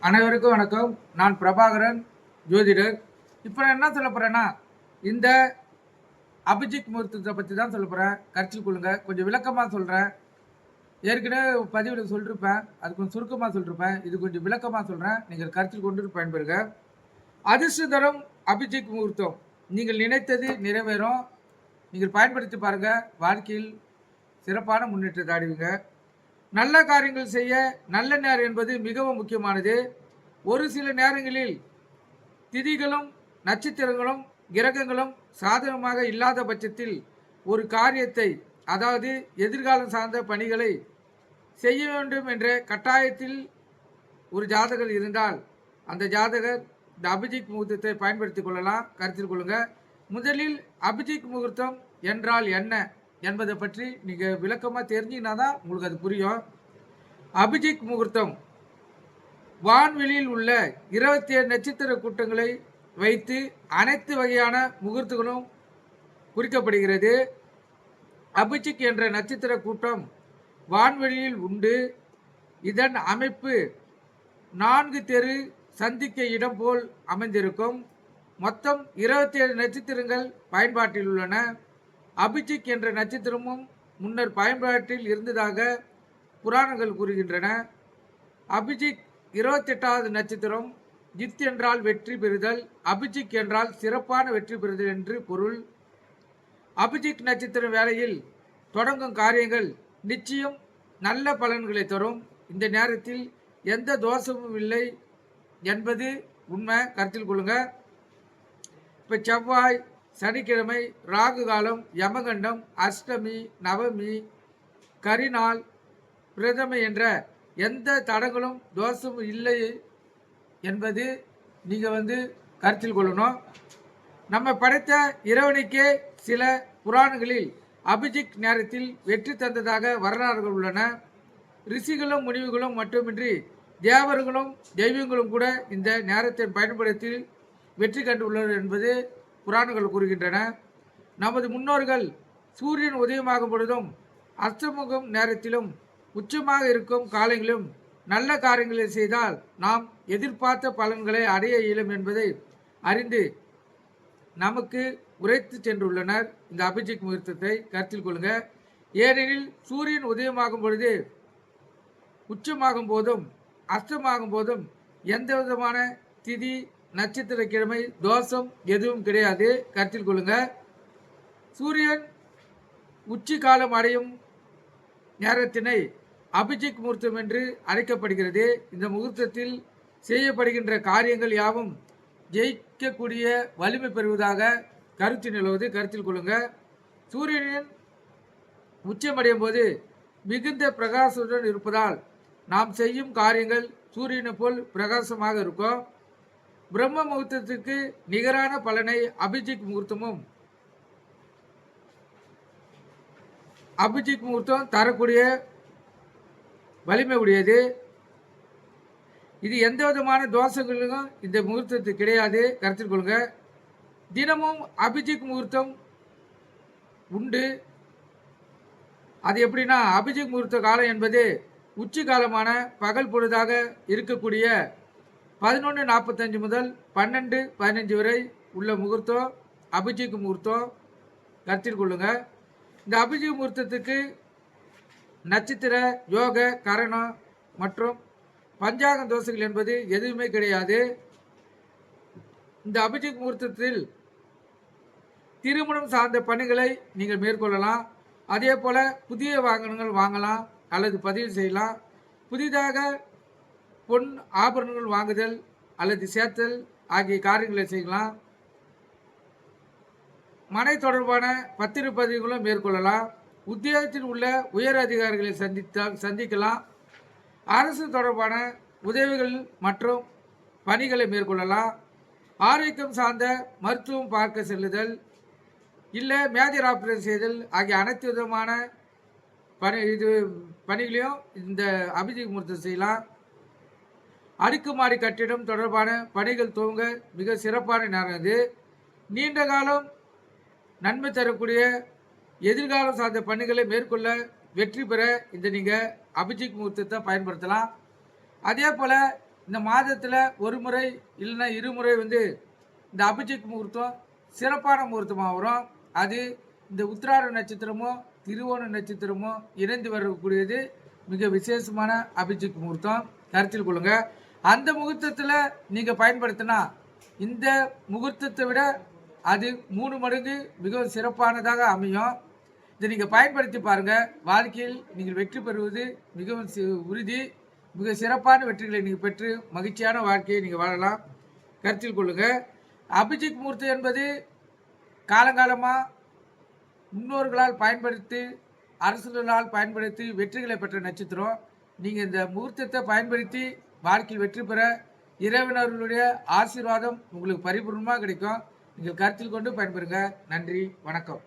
அனைவருக்கும் வணக்கம். நான் பிரபாகரன், ஜோதிடர். இப்போ நான் என்ன சொல்ல போகிறேன்னா, இந்த அபிஜித் முகூர்த்தத்தை பற்றி தான் சொல்ல போகிறேன். கருத்தில் கொள்ளுங்க. கொஞ்சம் விளக்கமாக சொல்கிறேன். ஏற்கனவே பதிவில் சொல்லியிருப்பேன், அது கொஞ்சம் சுருக்கமாக சொல்லியிருப்பேன். இது கொஞ்சம் விளக்கமாக சொல்கிறேன். நீங்கள் கருத்தில் கொண்டு பயன்பெறுங்க. அதிர்ஷ்ட தரும் அபிஜித் முகூர்த்தம். நீங்கள் நினைத்தது நிறைவேறும். நீங்கள் பயன்படுத்தி பாருங்கள். வாழ்க்கையில் சிறப்பான முன்னேற்றத்தை அடைவீங்க. நல்ல காரியங்கள் செய்ய நல்ல நேரம் என்பது மிகவும் முக்கியமானது. ஒரு சில நேரங்களில் திதிகளும் நட்சத்திரங்களும் கிரகங்களும் சாதகமாக இல்லாத பட்சத்தில் ஒரு காரியத்தை, அதாவது எதிர்காலம் சார்ந்த பணிகளை செய்ய வேண்டும் என்ற கட்டாயத்தில் ஒரு ஜாதகர் இருந்தால் அந்த ஜாதகர் இந்த அபிஜித் முகூர்த்தத்தை பயன்படுத்தி கொள்ளலாம். கருத்தில் கொள்ளுங்க. முதலில் அபிஜித் முகூர்த்தம் என்றால் என்ன என்பதை பற்றி நீங்கள் விளக்கமாக தெரிஞ்சிங்கன்னா தான் உங்களுக்கு அது புரியும். அபிஜித் முகூர்த்தம் வான்வெளியில் உள்ள 27 நட்சத்திர கூட்டங்களை வைத்து அனைத்து வகையான முகூர்த்தங்களும் குறிக்கப்படுகிறது. அபிஜித் என்ற நட்சத்திர கூட்டம் வான்வெளியில் உண்டு. இதன் அமைப்பு 4 தெரு சந்திக்க இடம் போல் அமைந்திருக்கும். மொத்தம் 27 நட்சத்திரங்கள் பயன்பாட்டில் உள்ளன. அபிஜித் என்ற நட்சத்திரமும் முன்னர் பயன்பாட்டில் இருந்ததாக புராணங்கள் கூறுகின்றன. அபிஜித் 28வது நட்சத்திரம். ஜித் என்றால் வெற்றி பெறுதல், அபிஜித் என்றால் சிறப்பான வெற்றி பெறுதல் என்று பொருள். அபிஜித் நட்சத்திர வேளையில் தொடங்கும் காரியங்கள் நிச்சயம் நல்ல பலன்களை தரும். இந்த நேரத்தில் எந்த தோஷமும் இல்லை என்பது உண்மை. கருத்தில் கொள்ளுங்க. இப்போ செவ்வாய், சனிக்கிழமை, ராகு காலம், யமகண்டம், அஷ்டமி, நவமி, கரிநாள், பிரதமை என்ற எந்த தடங்களும் தோஷமும் இல்லை என்பது நீங்கள் கருத்தில் கொள்ளணும். நம்ம படைத்த இறைவனுக்கே சில புராணங்களில் அபிஜித் நேரத்தில் வெற்றி தந்ததாக வரலாறுகள் உள்ளன. ரிஷிகளும் முனிவுகளும் மட்டுமின்றி தேவர்களும் தெய்வங்களும் கூட இந்த நேரத்தை பயன்படுத்தி வெற்றி கண்டுள்ளனர் என்பது புராணங்கள் கூறுகின்றன. நமது முன்னோர்கள் சூரியன் உதயமாகும் பொழுதும் அஸ்தமுகம் நேரத்திலும் உச்சமாக இருக்கும் காலங்களிலும் நல்ல காரியங்களை செய்தால் நாம் எதிர்பார்த்த பலன்களை அடைய இயலும் என்பதை அறிந்து நமக்கு உரைத்து சென்றுள்ளனர். இந்த அபிஜித் முகூர்த்தத்தை கருத்தில் கொள்ளுங்க. ஏனெனில் சூரியன் உதயமாகும் பொழுது, உச்சமாகும் போதும் அஸ்தமாகும் போதும் எந்த விதமான திதி நட்சத்திர கிழமை தோஷம் எதுவும் கிடையாது. கருத்தில் கொள்ளுங்க. சூரியன் உச்சி காலம் அடையும் நேரத்தினை அபிஜித் முகூர்த்தம் என்று அழைக்கப்படுகிறது. இந்த முகூர்த்தத்தில் செய்யப்படுகின்ற காரியங்கள் யாவும் ஜெயிக்கக்கூடிய வலிமை பெறுவதாக கருத்து நிலவுவது. கருத்தில் கொள்ளுங்க. சூரியனின் உச்சமடையும் போது மிகுந்த பிரகாசத்துடன் இருப்பதால் நாம் செய்யும் காரியங்கள் சூரியனை போல் பிரகாசமாக இருக்கும். பிரம்ம முகூர்த்தத்திற்கு நிகரான பலனை அபிஜித் முகூர்த்தமும் அபிஜித் முகூர்த்தம் தரக்கூடிய வலிமை உடையது. இது எந்த விதமான தோஷங்களுக்கும் இந்த முகூர்த்தத்துக்கு கிடையாது. கருத்தில் கொள்ளுங்க. தினமும் அபிஜித் முகூர்த்தம் உண்டு. அது எப்படின்னா, அபிஜித் முகூர்த்த காலம் என்பது உச்சி காலமான பகல் பொழுதாக இருக்கக்கூடிய 11:45 முதல் 12:15 வரை உள்ள முகூர்த்தம் அபிஜித் முகூர்த்தம். கருத்தில் கொள்ளுங்க. இந்த அபிஜித் முகூர்த்தத்துக்கு நட்சத்திர, யோக, கரணம் மற்றும் பஞ்சாங்க தோஷங்கள் என்பது எதுவுமே கிடையாது. இந்த அபிஜித் முகூர்த்தத்தில் திருமணம் சார்ந்த பணிகளை நீங்கள் மேற்கொள்ளலாம். அதே போல் புதிய வாகனங்கள் வாங்கலாம் அல்லது பதிவு செய்யலாம். புதிதாக பொன் ஆபரணங்கள் வாங்குதல் அல்லது சேர்த்தல் ஆகிய காரியங்களை செய்யலாம். மனை தொடர்பான பத்திரப்பதிவுகளும் மேற்கொள்ளலாம். உத்தியோகத்தில் உள்ள உயர் அதிகாரிகளை சந்திக்கலாம். அரசு தொடர்பான உதவிகள் மற்றும் பணிகளை மேற்கொள்ளலாம். ஆரோக்கியம் சார்ந்த மருத்துவம் பார்க்க செல்லுதல், இல்லை மேஜர் ஆப்ரேஷன் செய்தல் ஆகிய அனைத்து விதமான பணிகளையும் இந்த அபிஜித் முகூர்த்தம் செய்யலாம். அடுக்குமாடி கட்டிடம் தொடர்பான பணிகள் துவங்க மிக சிறப்பான நேரம் இது. நீண்ட காலம் நன்மை தரக்கூடிய எதிர்காலம் சார்ந்த பணிகளை மேற்கொள்ள வெற்றி பெற இந்த நீங்கள் அபிஜித் முகூர்த்தத்தை பயன்படுத்தலாம். அதே போல் இந்த மாதத்தில் ஒரு முறை இல்லைன்னா இருமுறை வந்து இந்த அபிஜித் முகூர்த்தம் சிறப்பான முகூர்த்தமாக வரும். அது இந்த உத்திராட நட்சத்திரமும் திருவோண நட்சத்திரமும் இணைந்து வரக்கூடியது மிக விசேஷமான அபிஜித் முகூர்த்தம். கருத்தில் கொள்ளுங்க. அந்த முகூர்த்தத்தில் நீங்கள் பயன்படுத்தினா இந்த முகூர்த்தத்தை விட அது 3 மடங்கு மிகவும் சிறப்பானதாக அமையும். இதை நீங்கள் பயன்படுத்தி பாருங்கள். வாழ்க்கையில் நீங்கள் வெற்றி பெறுவது மிகவும் உறுதி. மிக சிறப்பான வெற்றிகளை நீங்கள் பெற்று மகிழ்ச்சியான வாழ்க்கையை நீங்கள் வாழலாம். கருத்தில் கொள்ளுங்கள். அபிஜித் முகூர்த்தம் என்பது காலங்காலமாக முன்னோர்களால் பயன்படுத்தி அரசுகளால் பயன்படுத்தி வெற்றிகளை பெற்ற நட்சத்திரம். நீங்கள் இந்த முகூர்த்தத்தை பயன்படுத்தி வாழ்க்கையில் வெற்றி பெற இறைவனர்களுடைய ஆசீர்வாதம் உங்களுக்கு பரிபூர்ணமாக கிடைக்கும். நீங்கள் கருத்தில் கொண்டு பயன்பெறுங்க. நன்றி, வணக்கம்.